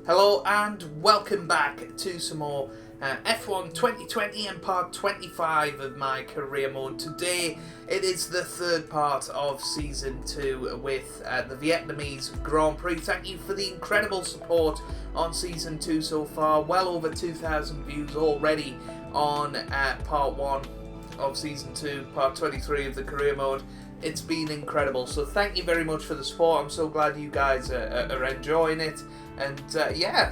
Hello and welcome back to some more F1 2020 and part 25 of my career mode. Today it is the third part of season 2 with the Vietnamese Grand Prix. Thank you for the incredible support on season 2 so far. Well over 2,000 views already on part 1 of season 2, part 23 of the career mode. It's been incredible, so thank you very much for the support. I'm so glad you guys are enjoying it. And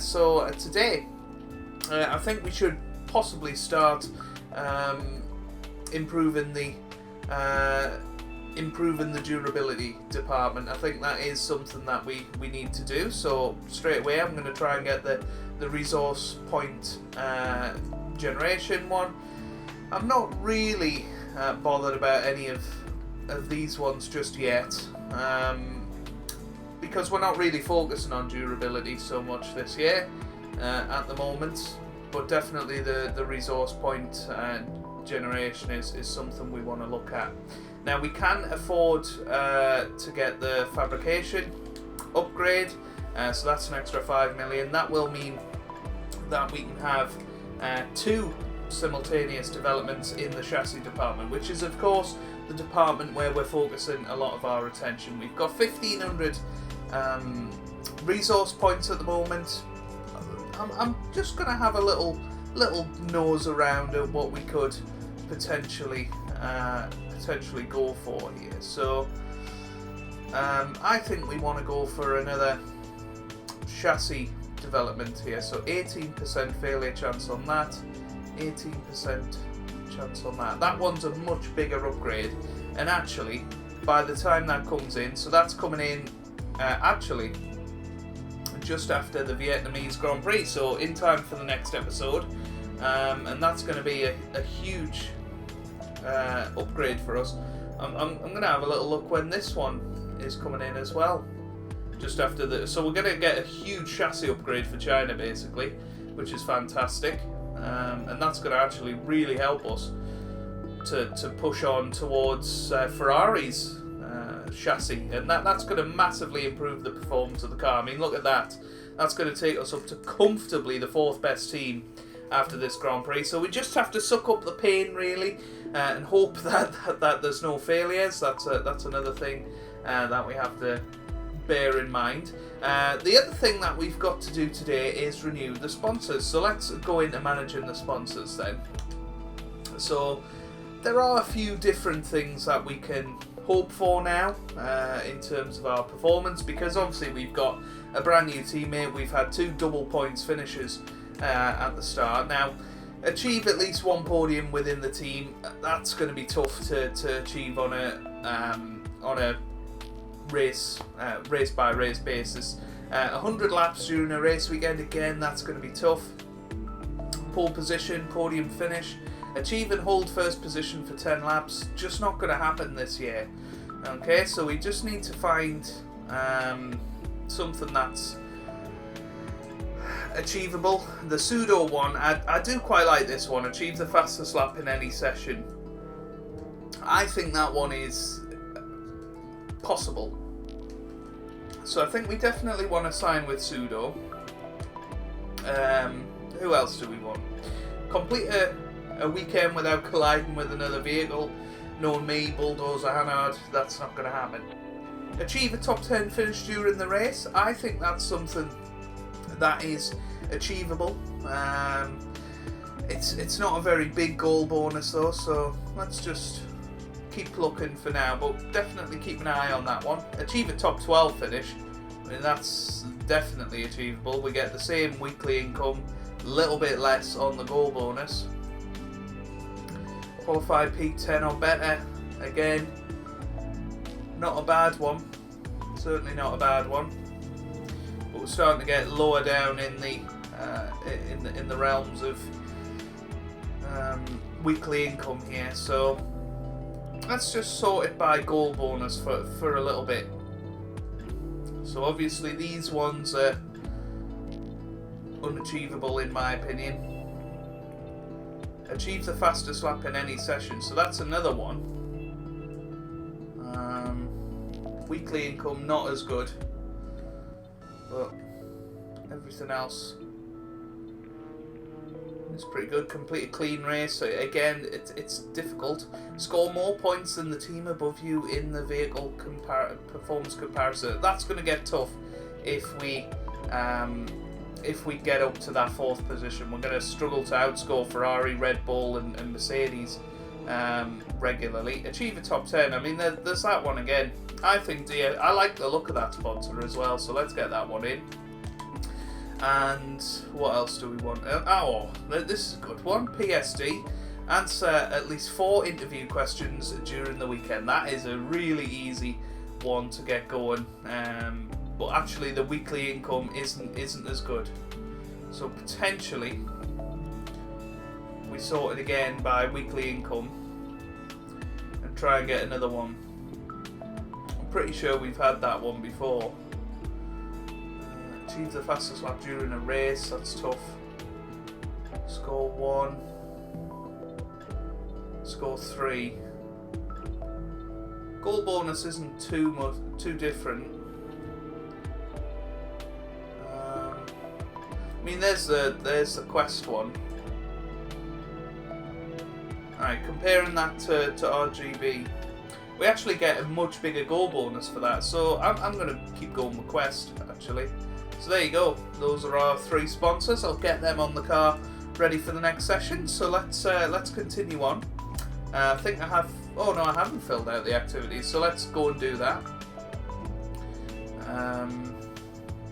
so today I think we should possibly start improving the durability department. I think that is something that we need to do. So straight away I'm going to try and get the resource point generation one. I'm not really bothered about any of these ones just yet, because we're not really focusing on durability so much this year at the moment, but definitely the resource point generation is something we want to look at. Now we can afford to get the fabrication upgrade, so that's an extra 5 million. That will mean that we can have 2 simultaneous developments in the chassis department, which is of course the department where we're focusing a lot of our attention. We've got 1,500 resource points at the moment. I'm just going to have a little nose around at what we could potentially go for here. So I think we want to go for another chassis development here. So 18% failure chance on that, 18% chance on that. That one's a much bigger upgrade, and actually by the time that comes in, so that's coming in actually just after the Vietnamese Grand Prix, so in time for the next episode, and that's going to be a huge upgrade for us. I'm going to have a little look when this one is coming in as well, just after so we're going to get a huge chassis upgrade for China basically, which is fantastic. And that's going to actually really help us to push on towards Ferrari's chassis, and that's going to massively improve the performance of the car. I mean, look at that. That's going to take us up to comfortably the 4th best team after this Grand Prix. So we just have to suck up the pain really, and hope that there's no failures. That's another thing that we have to bear in mind. The other thing that we've got to do today is renew the sponsors. So let's go into managing the sponsors then. So there are a few different things that we can hope for now in terms of our performance, because obviously we've got a brand new teammate. We've had 2 double points finishes at the start. Now, achieve at least 1 podium within the team. That's going to be tough to achieve on a race by race basis. 100 laps during a race weekend, again, that's going to be tough. Pole position, podium finish, achieve and hold first position for 10 laps, just not going to happen this year. Okay, so we just need to find something that's achievable. The pseudo one, I do quite like this one, achieve the fastest lap in any session. I think that one is possible. So I think we definitely want to sign with pseudo. Who else do we want? Complete a weekend without colliding with another vehicle. Knowing me, Bulldozer Hannard, that's not going to happen. Achieve a top 10 finish during the race. I think that's something that is achievable. It's not a very big goal bonus though, so let's just keep looking for now, but definitely keep an eye on that one. Achieve a top 12 finish. I mean, that's definitely achievable. We get the same weekly income, a little bit less on the goal bonus. Qualify peak 10 or better. Again, not a bad one. Certainly not a bad one. But we're starting to get lower down in the realms of weekly income here. So let's just sort it by goal bonus for a little bit. So obviously these ones are unachievable in my opinion. Achieve the fastest lap in any session, so that's another one. Weekly income not as good, but Everything else is pretty good. Complete a clean race. So again, it's difficult. Score more points than the team above you in the vehicle performance comparison. That's going to get tough if we get up to that 4th position. We're going to struggle to outscore Ferrari, Red Bull, and Mercedes regularly. Achieve a top 10. I mean, there's that one again. I think I like the look of that sponsor as well, so let's get that one in. And what else do we want? This is a good one. PSD. Answer at least 4 interview questions during the weekend. That is a really easy one to get going. But actually, the weekly income isn't as good. So potentially, we sort it again by weekly income and try and get another one. I'm pretty sure we've had that one before. Achieve the fastest lap during a race. That's tough. Score 1. Score 3. Goal bonus isn't too different. I mean, there's the quest one. Alright, comparing that to RGB, we actually get a much bigger goal bonus for that. So I'm going to keep going with quest, actually. So there you go. Those are our 3 sponsors. I'll get them on the car ready for the next session. So let's continue on. I think I have... Oh no, I haven't filled out the activities. So let's go and do that.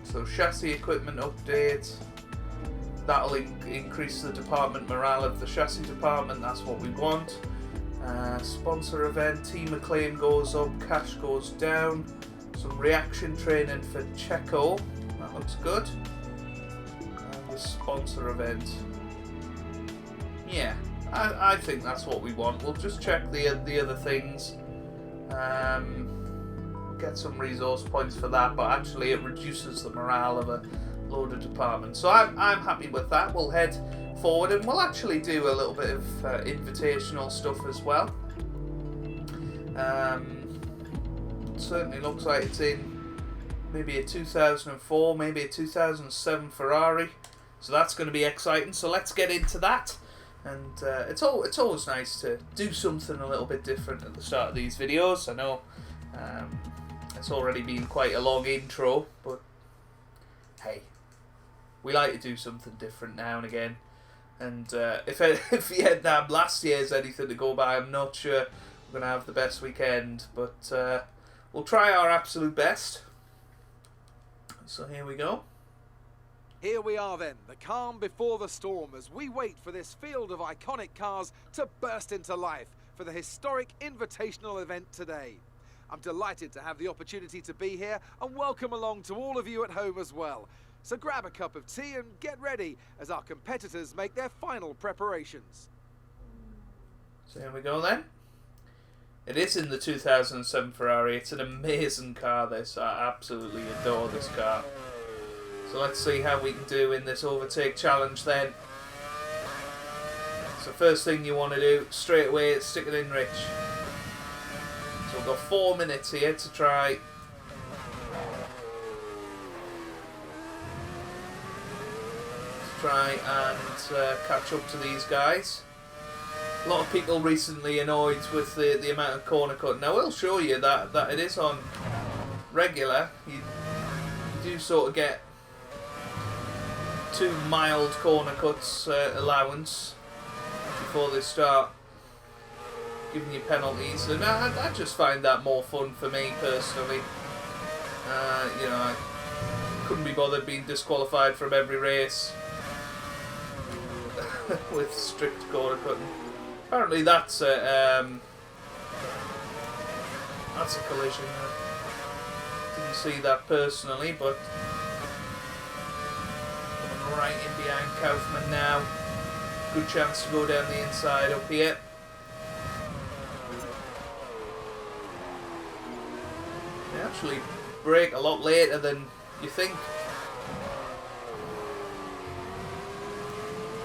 So chassis equipment update. That'll increase the department morale of the chassis department. That's what we want. Sponsor event. Team acclaim goes up. Cash goes down. Some reaction training for Checo. That looks good. And the sponsor event. Yeah, I think that's what we want. We'll just check the other things. Get some resource points for that, but actually it reduces the morale of a load of departments. So I'm happy with that. We'll head forward and we'll actually do a little bit of invitational stuff as well. Certainly looks like it's in maybe a 2004, maybe a 2007 Ferrari. So that's going to be exciting. So let's get into that. And it's always nice to do something a little bit different at the start of these videos. I know it's already been quite a long intro, but hey, we like to do something different now and again. And if Vietnam last year is anything to go by, I'm not sure we're going to have the best weekend, but we'll try our absolute best. So here we go. Here we are then, the calm before the storm, as we wait for this field of iconic cars to burst into life for the historic Invitational event today. I'm delighted to have the opportunity to be here and welcome along to all of you at home as well. So grab a cup of tea and get ready as our competitors make their final preparations. So here we go then. It is in the 2007 Ferrari. It's an amazing car, this. I absolutely adore this car. So let's see how we can do in this overtake challenge then. So first thing you want to do straight away is stick it in rich. So we've got 4 minutes here to try and catch up to these guys. A lot of people recently annoyed with the amount of corner cut. Now I'll show you that it is on regular. You do sort of get 2 mild corner cuts allowance before they start giving you penalties, and I just find that more fun for me personally. You know, I couldn't be bothered being disqualified from every race with strict corner cutting. Apparently that's a collision. I didn't see that personally, but coming right in behind Kaufman now. Good chance to go down the inside up here. They actually brake a lot later than you think.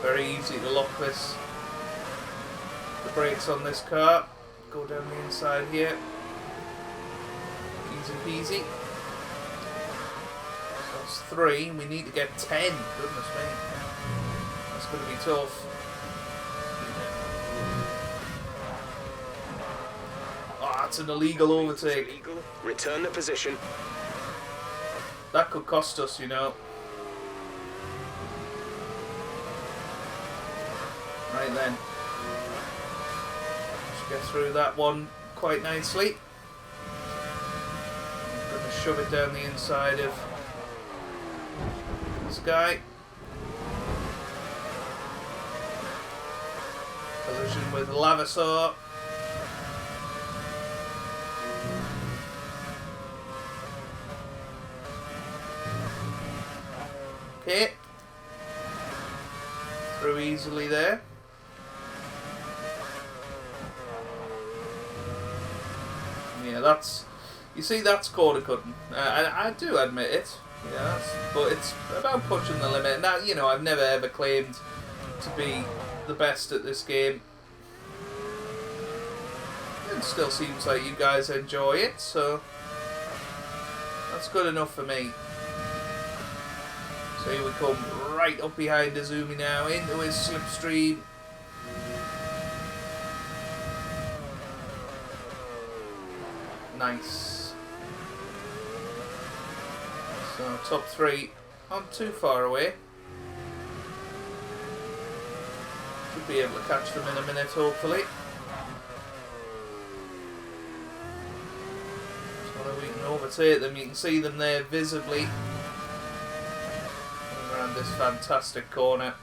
Very easy to lock the brakes on this car. Go down the inside here. Easy peasy. So that's 3. We need to get 10. Goodness me. That's going to be tough. Oh, that's an illegal overtake. Illegal. Return the position. That could cost us, you know. Right then. Just get through that one quite nicely. I'm going to shove it down the inside of this guy. Collision with Lavasaur. Okay. Through easily there. Yeah, that's... You see, that's corner cutting. I do admit it. Yeah, but it's about pushing the limit. And that, you know, I've never ever claimed to be the best at this game. It still seems like you guys enjoy it, so that's good enough for me. So here we come right up behind Azumi now, into his slipstream. Nice. So top 3, not too far away. Should be able to catch them in a minute, hopefully. So that we can overtake them. You can see them there visibly. Around this fantastic corner.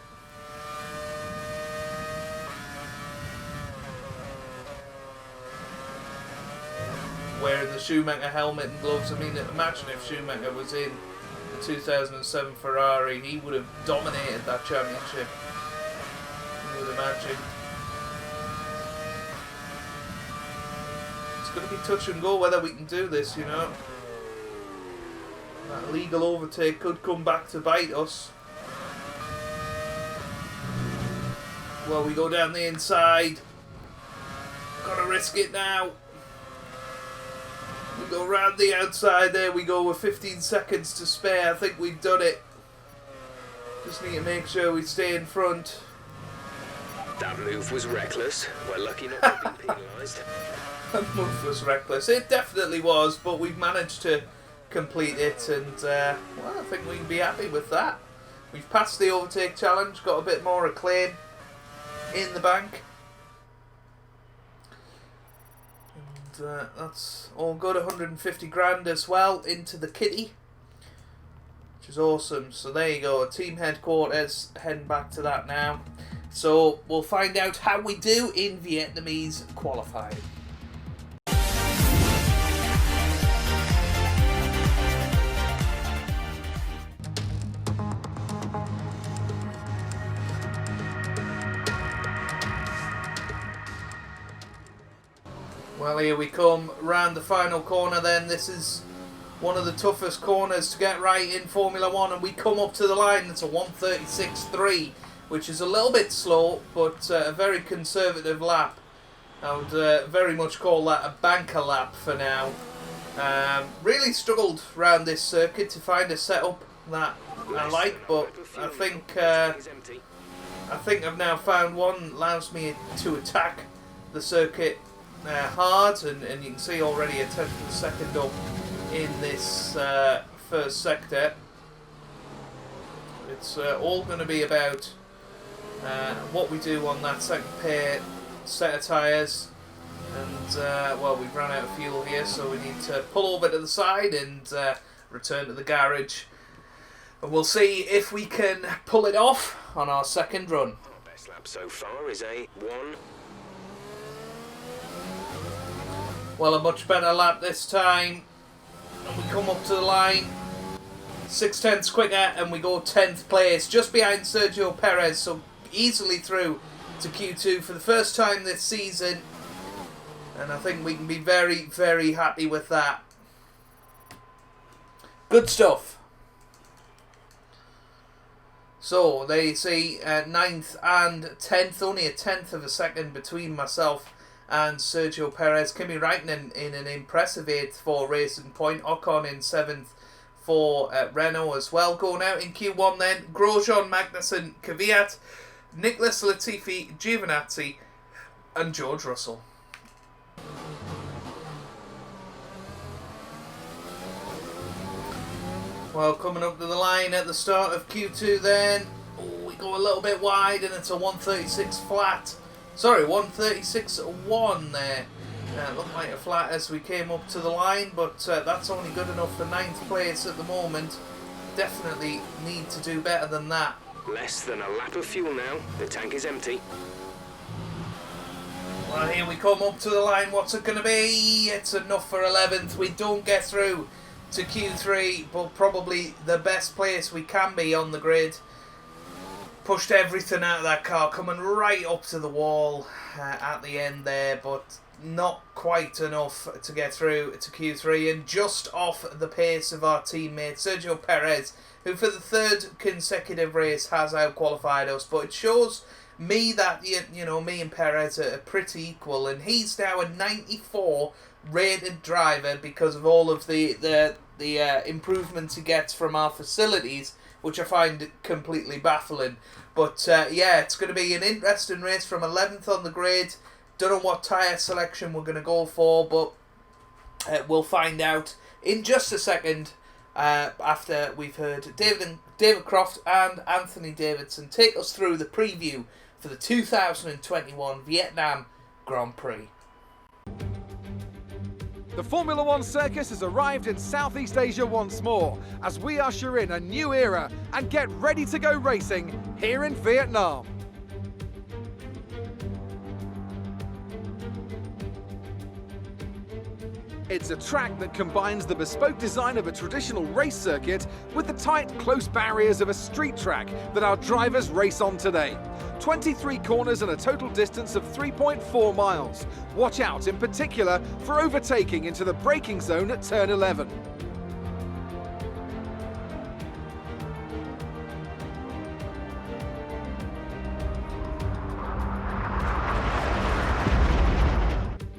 Wearing the Schumacher helmet and gloves. I mean, imagine if Schumacher was in the 2007 Ferrari, he would have dominated that championship. You would imagine. It's going to be touch and go whether we can do this, you know. That legal overtake could come back to bite us. Well, we go down the inside. Gotta risk it now. We go round the outside. There we go with 15 seconds to spare. I think we've done it. Just need to make sure we stay in front. That move was reckless. We're lucky not to have been penalised. That move was reckless. It definitely was, but we've managed to complete it, and well, I think we can be happy with that. We've passed the overtake challenge, got a bit more acclaim in the bank, and that's all good. 150 grand as well into the kitty, which is awesome. So there you go, team headquarters, heading back to that now. So we'll find out how we do in Vietnamese qualifying. Well, here we come round the final corner then. This is one of the toughest corners to get right in Formula 1, and we come up to the line. It's a 1:36.3, which is a little bit slow, but a very conservative lap. I would very much call that a banker lap for now. Really struggled round this circuit to find a setup that I like, but I think I've now found one that allows me to attack the circuit hard, and you can see already a tenth of a second up in this first sector. It's all going to be about what we do on that second set of tyres, and well, we've run out of fuel here, so we need to pull over to the side and return to the garage, and we'll see if we can pull it off on our second run. Our best lap so far is a 1. Well, a much better lap this time, and we come up to the line 6/10 quicker, and we go 10th place, just behind Sergio Perez, so easily through to Q2 for the first time this season, and I think we can be very, very happy with that. Good stuff. So there you see 9th and 10th, only a tenth of a second between myself and Sergio Perez. Kimi Raikkonen in an impressive 8th for Racing Point. Ocon in 7th for Renault as well. Going out in Q1 then, Grosjean, Magnussen, Kvyat, Nicholas Latifi, Giovinazzi and George Russell. Well, coming up to the line at the start of Q2 then, we go a little bit wide and it's a 136 flat. Sorry, 136.1 there. Looked like a flat as we came up to the line, but that's only good enough for 9th place at the moment. Definitely need to do better than that. Less than a lap of fuel now. The tank is empty. Well, here we come up to the line. What's it going to be? It's enough for 11th. We don't get through to Q3, but probably the best place we can be on the grid. Pushed everything out of that car, coming right up to the wall at the end there, but not quite enough to get through to Q3, and just off the pace of our teammate Sergio Perez, who for the 3rd consecutive race has outqualified us. But it shows me that, you know, me and Perez are pretty equal, and he's now a 94 rated driver because of all of the improvements he gets from our facilities, which I find completely baffling. But yeah, it's going to be an interesting race from 11th on the grid. Don't know what tyre selection we're going to go for, but we'll find out in just a second after we've heard David Croft and Anthony Davidson take us through the preview for the 2021 Vietnam Grand Prix. The Formula One circus has arrived in Southeast Asia once more as we usher in a new era and get ready to go racing here in Vietnam. It's a track that combines the bespoke design of a traditional race circuit with the tight, close barriers of a street track that our drivers race on today. 23 corners and a total distance of 3.4 miles. Watch out in particular for overtaking into the braking zone at turn 11.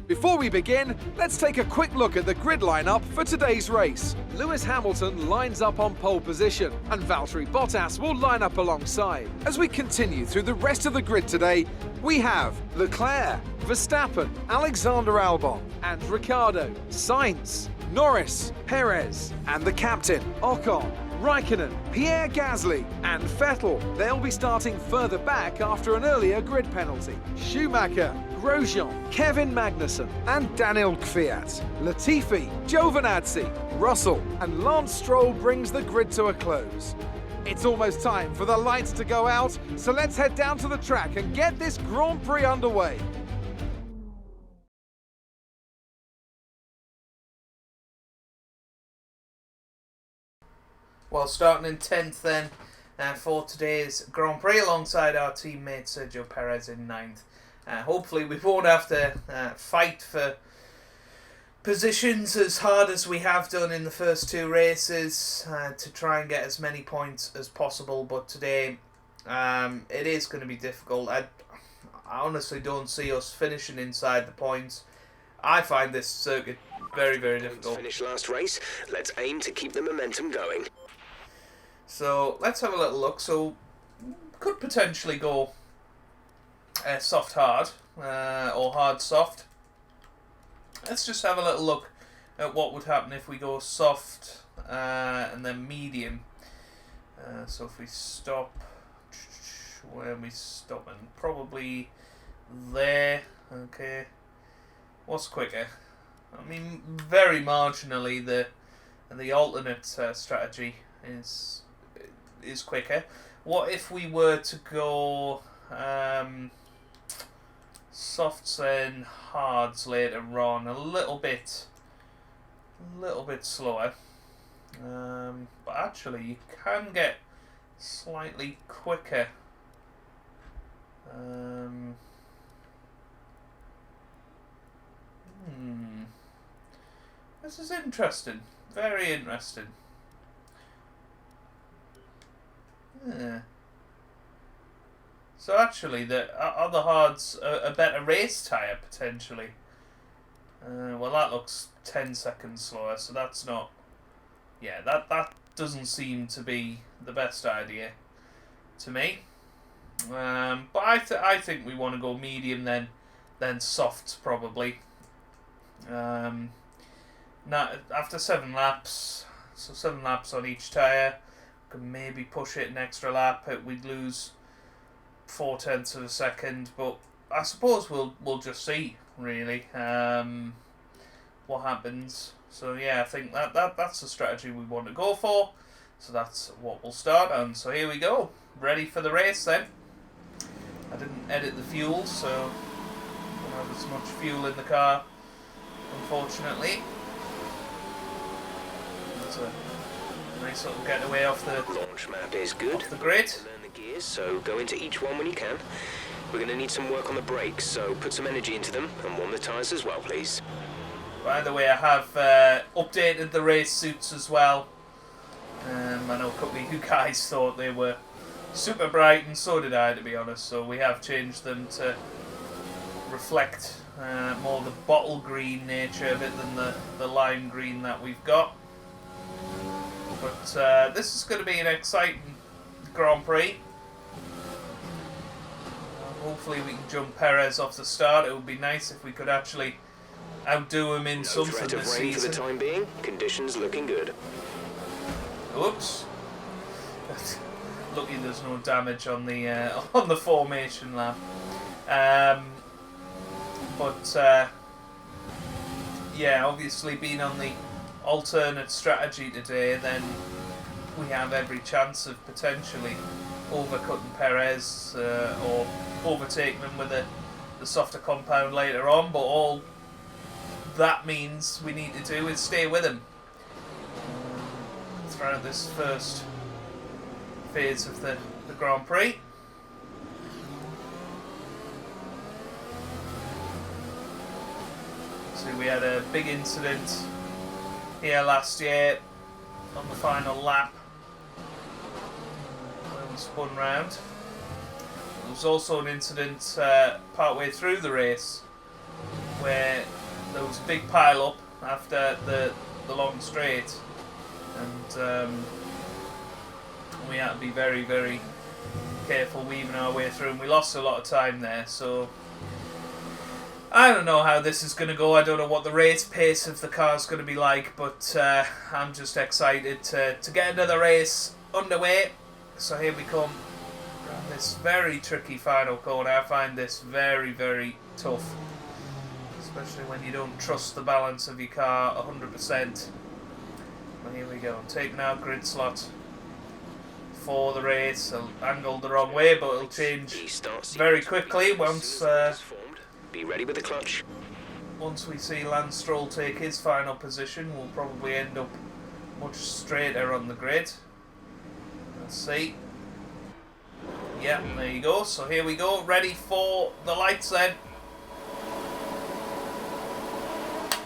Before we begin, let's take a quick look at the grid lineup for today's race. Lewis Hamilton lines up on pole position, and Valtteri Bottas will line up alongside. As we continue through the rest of the grid today, we have Leclerc, Verstappen, Alexander Albon, and Ricciardo, Sainz, Norris, Perez, and the captain, Ocon, Raikkonen, Pierre Gasly, and Vettel. They'll be starting further back after an earlier grid penalty. Schumacher, Grosjean, Kevin Magnussen, and Daniel Kvyat. Latifi, Giovinazzi, Russell, and Lance Stroll brings the grid to a close. It's almost time for the lights to go out, so let's head down to the track and get this Grand Prix underway. Well, starting in 10th then for today's Grand Prix alongside our teammate Sergio Perez in 9th. Hopefully we won't have to fight for positions as hard as we have done in the first 2 races to try and get as many points as possible, but today it is going to be difficult. I honestly don't see us finishing inside the points. I find this circuit very, very difficult. Finish last race. Let's aim to keep the momentum going. So let's have a little look. So could potentially go soft hard or hard soft. Let's just have a little look at what would happen if we go soft and then medium. So if we stop, where are we stopping? Probably there. Okay. What's quicker? I mean, very marginally the alternate strategy is quicker. What if we were to go softs and hards later on, a little bit slower, but actually you can get slightly quicker. This is interesting, very interesting. Yeah. So actually, the other hards a better race tyre potentially. Well, that looks 10 seconds slower, so that's not. Yeah, doesn't seem to be the best idea to me. But I think we want to go medium then softs probably. Now after 7 laps, so 7 laps on each tyre, could maybe push it an extra lap. We'd lose 0.4 of a second, but I suppose we'll just see really what happens. So yeah, I think that's the strategy we want to go for. So that's what we'll start on. So here we go, ready for the race then. I didn't edit the fuel, so I don't have as much fuel in the car, unfortunately. That's a nice little getaway off the Launch map is good. off the grid. Learn the gears, so go into each one when you can. We're going to need some work on the brakes, so put some energy into them and warm the tyres as well, please. By the way, I have updated the race suits as well. I know a couple of you guys thought they were super bright, and so did I, to be honest. So we have changed them to reflect more the bottle green nature of it than the lime green that we've got. But this is going to be an exciting Grand Prix. Hopefully we can jump Perez off the start. It would be nice if we could actually outdo him in something threat of this rain season. for the time being. Conditions looking good. Oops. Lucky there's no damage on the formation lap. Yeah, obviously being on the alternate strategy today, then we have every chance of potentially overcutting Perez or overtaking him with the softer compound later on. But all that means we need to do is stay with him throughout this first phase of the Grand Prix. So we had a big incident here last year on the final lap where we spun round. There was also an incident partway through the race where there was a big pile up after the long straight, and we had to be very, very careful weaving our way through, and we lost a lot of time there. So I don't know how this is going to go. I don't know what the race pace of the car is going to be like, but I'm just excited to get another race underway. So here we come. This very tricky final corner. I find this very, very tough, especially when you don't trust the balance of your car 100%. Well, here we go. Taking our grid slot for the race. I'll angled the wrong way, but it'll change very quickly once be ready with the clutch. Once we see Lance Stroll take his final position. We'll probably end up much straighter on the grid. Let's see. Yeah, there you go. So here we go, ready for the lights then.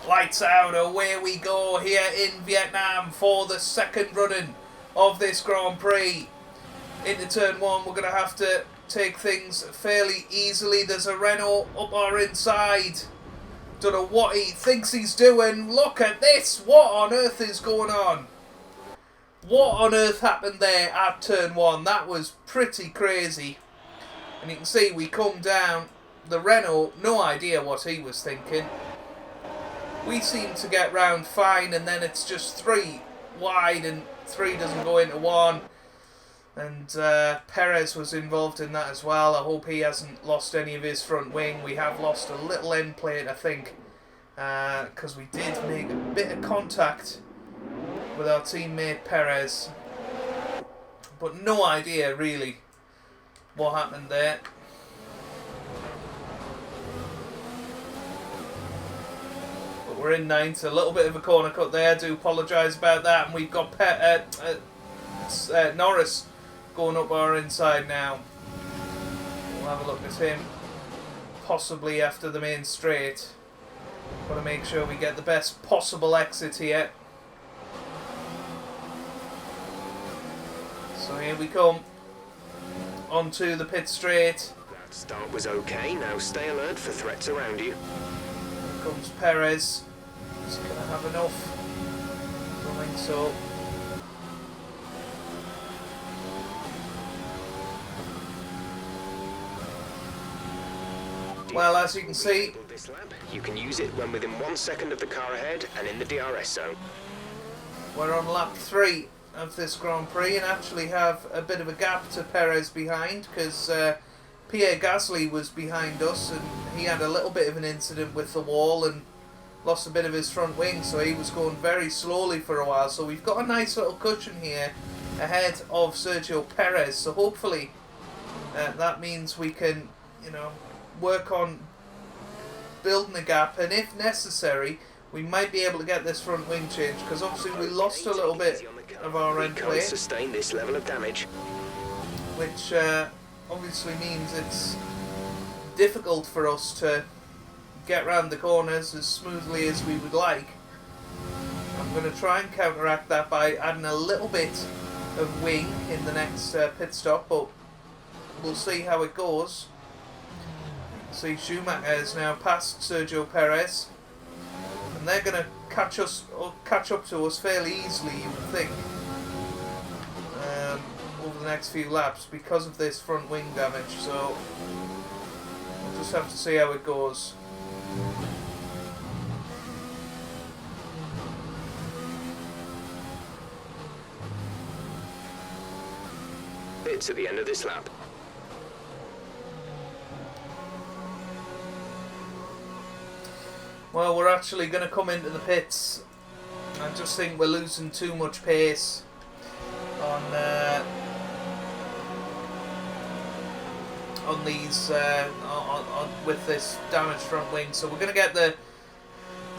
Lights out, away we go here in Vietnam for the second running of this Grand Prix. Into turn 1, we're going to have to take things fairly easily. There's a Renault up our inside. Don't know what he thinks he's doing. Look at this. What on earth is going on? What on earth happened there at turn 1? That was pretty crazy. And you can see we come down. The Renault, no idea what he was thinking. We seem to get round fine, and then it's just 3 wide and 3 doesn't go into 1. And Perez was involved in that as well. I hope he hasn't lost any of his front wing. We have lost a little end plate, I think, because we did make a bit of contact with our teammate Perez. But no idea really what happened there. But we're in 9th. A little bit of a corner cut there. I do apologise about that. And we've got Norris going up our inside now. We'll have a look at him. Possibly after the main straight. Got to make sure we get the best possible exit here. So here we come. Onto the pit straight. That start was okay. Now stay alert for threats around you. Here comes Perez. Is he going to have enough? I don't think so. Well, as you can see, this lap. You can use it when within 1 second of the car ahead and in the DRS zone. we're on lap 3 of this Grand Prix and actually have a bit of a gap to Perez behind because Pierre Gasly was behind us and he had a little bit of an incident with the wall and lost a bit of his front wing, so he was going very slowly for a while. So we've got a nice little cushion here ahead of Sergio Perez, so hopefully that means we can, you know, work on building a gap, and if necessary we might be able to get this front wing changed because obviously we lost a little bit of our end plate. We can't sustain this level of damage, which obviously means it's difficult for us to get round the corners as smoothly as we would like. I'm going to try and counteract that by adding a little bit of wing in the next pit stop, but we'll see how it goes. See, Schumacher is now past Sergio Perez, and they're going to catch up to us fairly easily, you would think, over the next few laps because of this front wing damage. So we'll just have to see how it goes. It's at the end of this lap. Well, we're actually going to come into the pits. I just think we're losing too much pace on these with this damaged front wing. So we're going to get the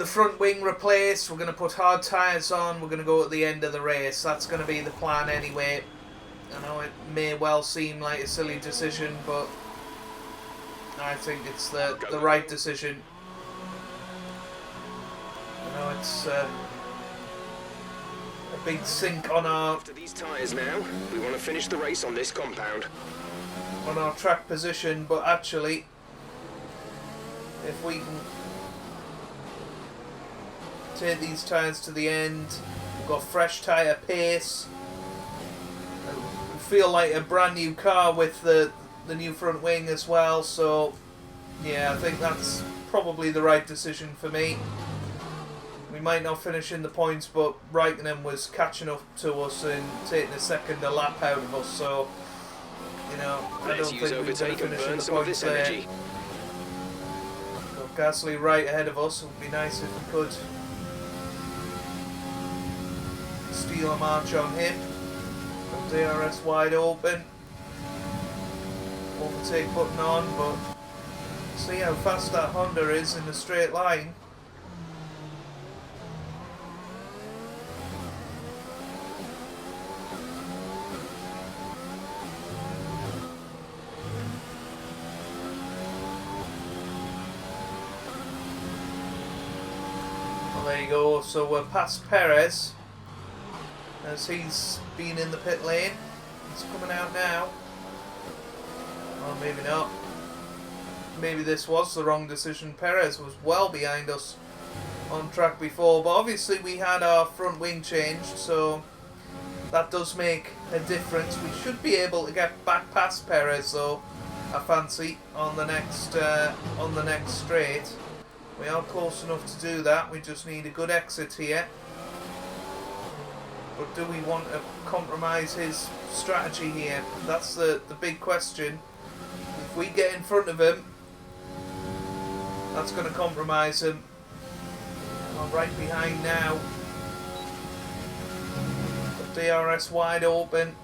front wing replaced. We're going to put hard tyres on. We're going to go at the end of the race. That's going to be the plan anyway. I know it may well seem like a silly decision, but I think it's the right decision. You know, it's a big sink on our... After these tyres now, we want to finish the race on this compound. On our track position, but actually, if we can take these tyres to the end, we've got fresh tyre pace. We feel like a brand new car with the new front wing as well, so yeah, I think that's probably the right decision for me. We might not finish in the points, but Raikkonen was catching up to us and taking a second a lap out of us, so you know, I don't think we're going to finish in the points there. Got Gasly right ahead of us. It would be nice if we could steal a march on him. DRS wide open. Overtake button on, but see how fast that Honda is in a straight line. Well, there you go. So we're past Perez as he's been in the pit lane. He's coming out now. Or maybe not. Maybe this was the wrong decision. Perez was well behind us on track before, but obviously we had our front wing changed, so that does make a difference. We should be able to get back past Perez though, I fancy, on the next straight. We are close enough to do that. We just need a good exit here. But do we want to compromise his strategy here? That's the big question. If we get in front of him, that's going to compromise him. I'm right behind now. The DRS wide open.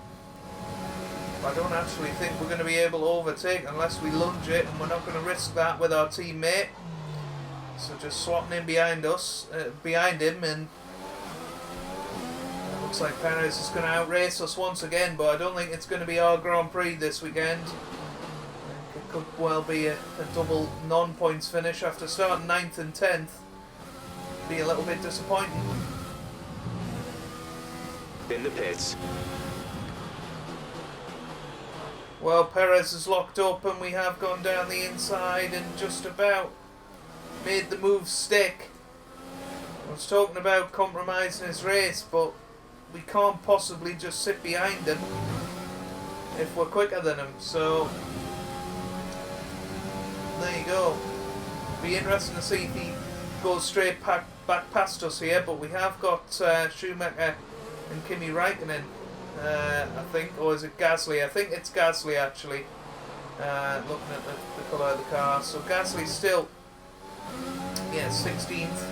I don't actually think we're going to be able to overtake unless we lunge it, and we're not going to risk that with our teammate. So just swapping in behind him, and looks like Perez is going to outrace us once again, but I don't think it's going to be our Grand Prix this weekend. It could well be a double non-points finish after starting 9th and 10th. Be a little bit disappointing. In the pits. Well, Perez is locked up and we have gone down the inside and just about made the move stick. I was talking about compromising his race, but we can't possibly just sit behind him if we're quicker than him. So And there you go. Be interesting to see if he goes straight back past us here, but we have got Schumacher and Kimi Räikkönen, I think, or is it Gasly? I think it's Gasly actually, looking at the colour of the car. So Gasly's still, 16th.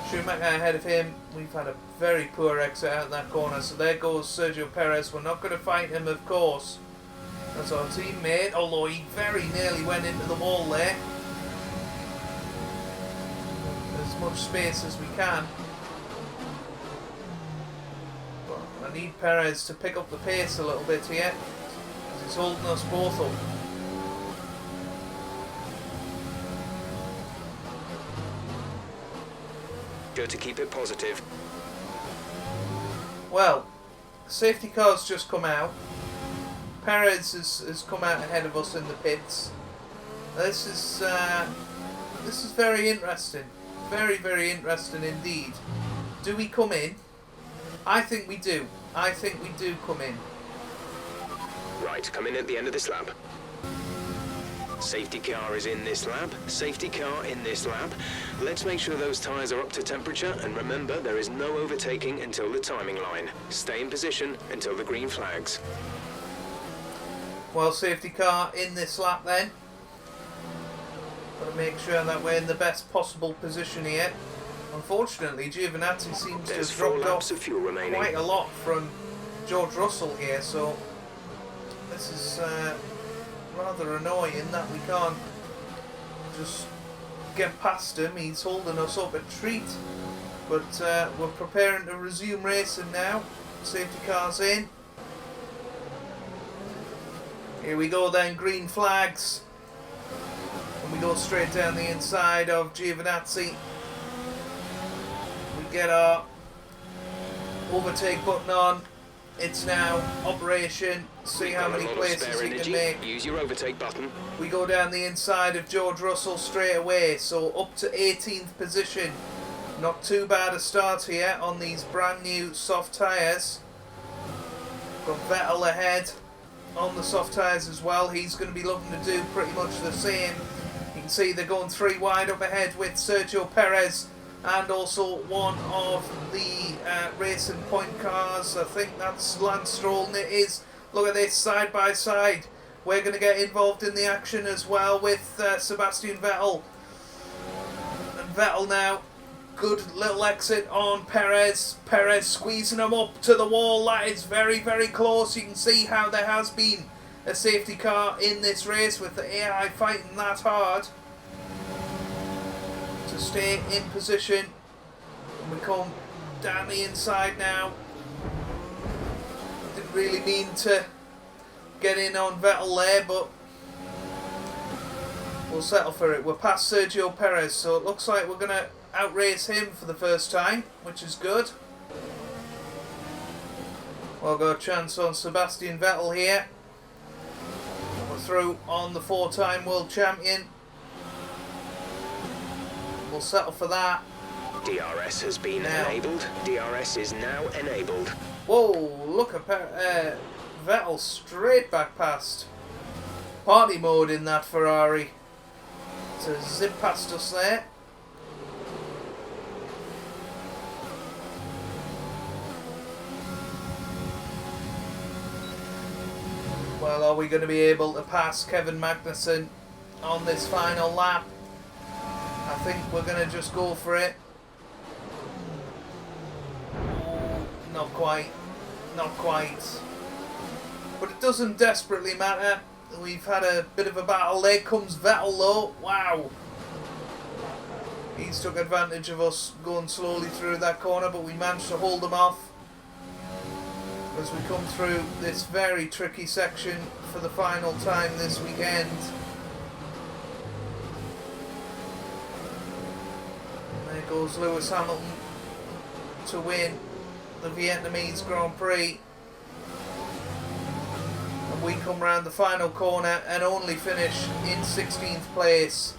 Schumacher ahead of him. We've had a very poor exit out in that corner, so there goes Sergio Perez. We're not going to fight him, of course. That's our teammate, although he very nearly went into the wall there. As much space as we can. But I need Perez to pick up the pace a little bit here, because he's holding us both up. Good to keep it positive. Well, safety car's just come out. Perez has come out ahead of us in the pits. This is very interesting. Very, very interesting indeed. Do we come in? I think we do. I think we do come in. Right, come in at the end of this lap. Safety car is in this lap. Safety car in this lap. Let's make sure those tyres are up to temperature, and remember, there is no overtaking until the timing line. Stay in position until the green flags. Well, safety car in this lap then. Got to make sure that we're in the best possible position here. Unfortunately, Giovinazzi seems to have dropped off of fuel remaining. Quite a lot from George Russell here, so this is rather annoying that we can't just get past him. He's holding us up a treat, but we're preparing to resume racing now. Safety car's in. Here we go then, green flags. And we go straight down the inside of Giovinazzi. We get our overtake button on. It's now operation. See how many places he can make. Use your overtake button. We go down the inside of George Russell straight away. So up to 18th position. Not too bad a start here on these brand new soft tyres. Got Vettel ahead on the soft tyres as well. He's going to be looking to do pretty much the same. You can see they're going 3 wide up ahead with Sergio Perez and also one of the Racing Point cars. I think that's Lance Stroll, and it is. Look at this, side by side. We're going to get involved in the action as well with Sebastian Vettel. And Vettel now, good little exit on Perez. Perez squeezing him up to the wall. That is very, very close. You can see how there has been a safety car in this race with the AI fighting that hard to stay in position. And we come down the inside now. Didn't really mean to get in on Vettel there, but we'll settle for it. We're past Sergio Perez, so it looks like we're going to outrace him for the first time, which is good. We'll go a chance on Sebastian Vettel here. We're through on the 4-time world champion. We'll settle for that. DRS has been enabled. DRS is now enabled. Whoa, look at Vettel straight back past. Party mode in that Ferrari to zip past us there. Well, are we going to be able to pass Kevin Magnussen on this final lap? I think we're going to just go for it. Not quite. Not quite. But it doesn't desperately matter. We've had a bit of a battle. There comes Vettel though. Wow. He's took advantage of us going slowly through that corner, but we managed to hold him off as we come through this very tricky section for the final time this weekend. There goes Lewis Hamilton to win the Vietnamese Grand Prix. And we come round the final corner and only finish in 16th place.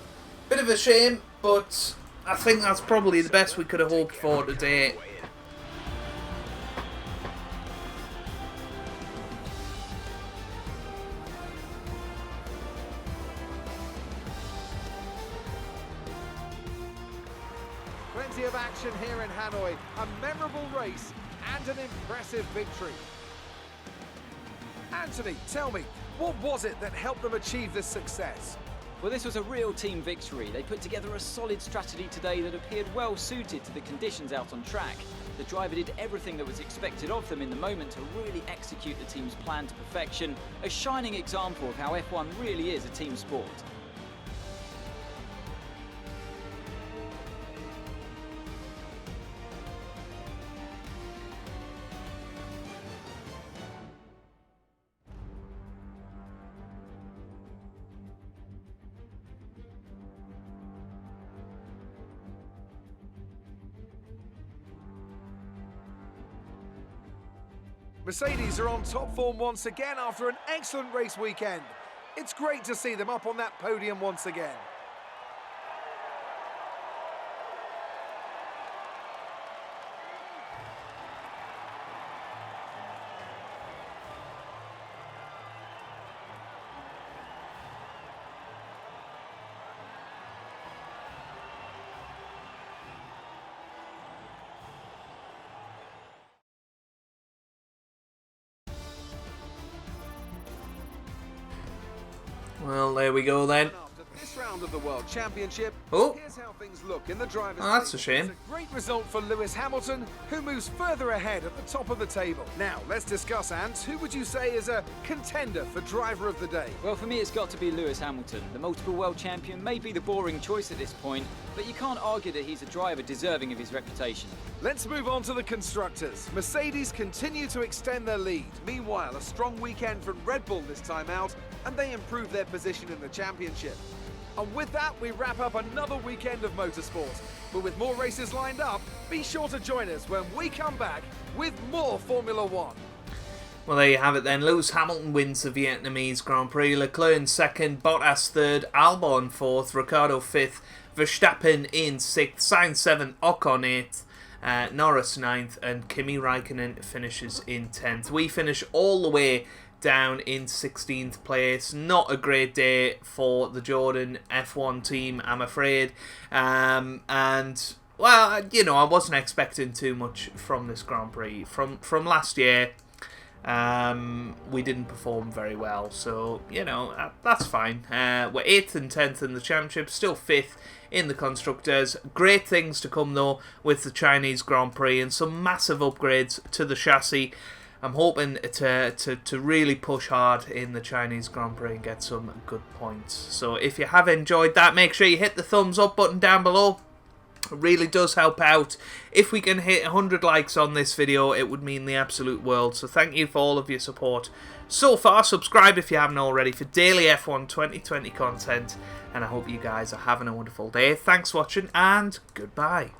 Bit of a shame, but I think that's probably the best we could have hoped for today. plenty of action here in Hanoi, a memorable race and an impressive victory. Anthony, tell me, what was it that helped them achieve this success? Well, this was a real team victory. They put together a solid strategy today that appeared well suited to the conditions out on track. The driver did everything that was expected of them in the moment to really execute the team's plan to perfection, a shining example of how F1 really is a team sport. Mercedes are on top form once again after an excellent race weekend. It's great to see them up on that podium once again. Well, there we go then. After this round of the World Championship, Oh. here's how things look in the driver's Oh, that's seat. a shame. It's a great result for Lewis Hamilton, who moves further ahead at the top of the table. Now, let's discuss, Ant. Who would you say is a contender for driver of the day? Well, for me, it's got to be Lewis Hamilton. The multiple world champion may be the boring choice at this point, but you can't argue that he's a driver deserving of his reputation. Let's move on to the constructors. Mercedes continue to extend their lead. Meanwhile, a strong weekend from Red Bull this time out, and they improve their position in the championship. And with that, we wrap up another weekend of motorsport. But with more races lined up, be sure to join us when we come back with more Formula One. Well, there you have it then. Lewis Hamilton wins the Vietnamese Grand Prix. Leclerc in second, Bottas third, Albon fourth, Ricciardo fifth, Verstappen in sixth, Sainz seventh, Ocon eighth, Norris ninth, and Kimi Raikkonen finishes in 10th. We finish all the way down in 16th place. Not a great day for the Jordan F1 team, I'm afraid. And well, you know, I wasn't expecting too much from this Grand Prix. From last year, we didn't perform very well, so you know, that's fine. We're 8th and 10th in the championship, still 5th in the constructors. Great things to come though with the Chinese Grand Prix and some massive upgrades to the chassis. I'm hoping to really push hard in the Chinese Grand Prix and get some good points. So if you have enjoyed that, make sure you hit the thumbs up button down below. It really does help out. If we can hit 100 likes on this video, it would mean the absolute world. So thank you for all of your support so far. Subscribe if you haven't already for daily F1 2020 content. And I hope you guys are having a wonderful day. Thanks for watching and goodbye.